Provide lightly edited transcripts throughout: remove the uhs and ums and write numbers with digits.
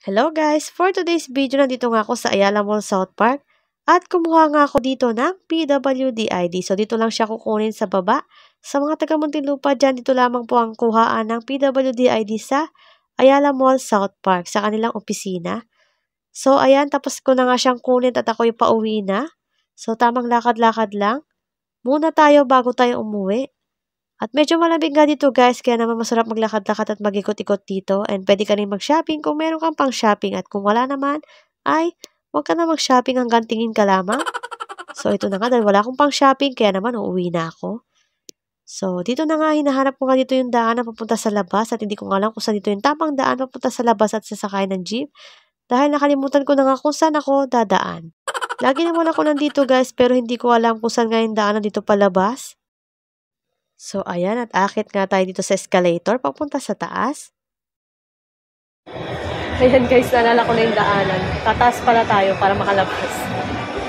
Hello guys! For today's video, nandito nga ako sa Ayala Mall, South Park at kumuha nga ako dito ng PWD ID. So dito lang siya kukunin sa baba. Sa mga taga Muntinlupa dyan, dito lamang po ang kuhaan ng PWD ID sa Ayala Mall, South Park sa kanilang opisina. So ayan, tapos ko na nga siyang kunin at ako'y pauwi na. So tamang lakad-lakad lang. Muna tayo bago tayo umuwi. At medyo malamig nga dito guys, kaya naman masarap maglakad-lakad at mag-ikot-ikot dito. And pwede ka rin mag-shopping kung meron kang pang shopping. At kung wala naman, ay huwag ka na mag-shopping hanggang tingin ka lamang. So ito na nga, dahil wala akong pang shopping, kaya naman uuwi na ako. So dito na nga, hinahanap ko nga dito yung daan na papunta sa labas. At hindi ko nga alam kung saan dito yung tamang daan papunta sa labas at sasakay ng jeep. Dahil nakalimutan ko na nga kung saan ako dadaan. Lagi naman ako nandito guys, pero hindi ko alam kung saan nga yung daan dito palabas. So, ayan, at akit nga tayo dito sa escalator, papunta sa taas. Ayan guys, naalala ko na yung daanan. Tataas pala tayo para makalabas.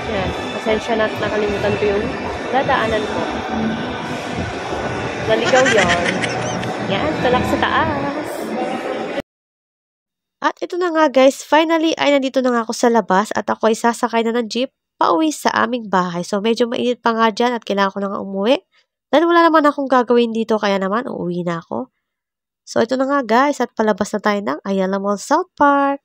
Ayan, pasensya na at nakalimutan ko yung dadaanan ko. Naligaw yun. Ayan, talak sa taas. At ito na nga guys, finally ay nandito na nga ako sa labas at ako ay sasakay na ng jeep pauwi sa aming bahay. So, medyo mainit pa nga dyan at kailangan ko na nga umuwi. Dahil wala naman akong gagawin dito, kaya naman uuwi na ako. So, ito na nga guys, at palabas na tayo ng Ayala Mall, South Park.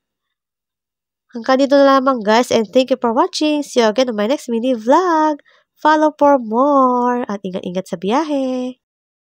Hanggang dito na lamang guys, and thank you for watching. See you again on my next mini vlog. Follow for more, at ingat-ingat sa biyahe.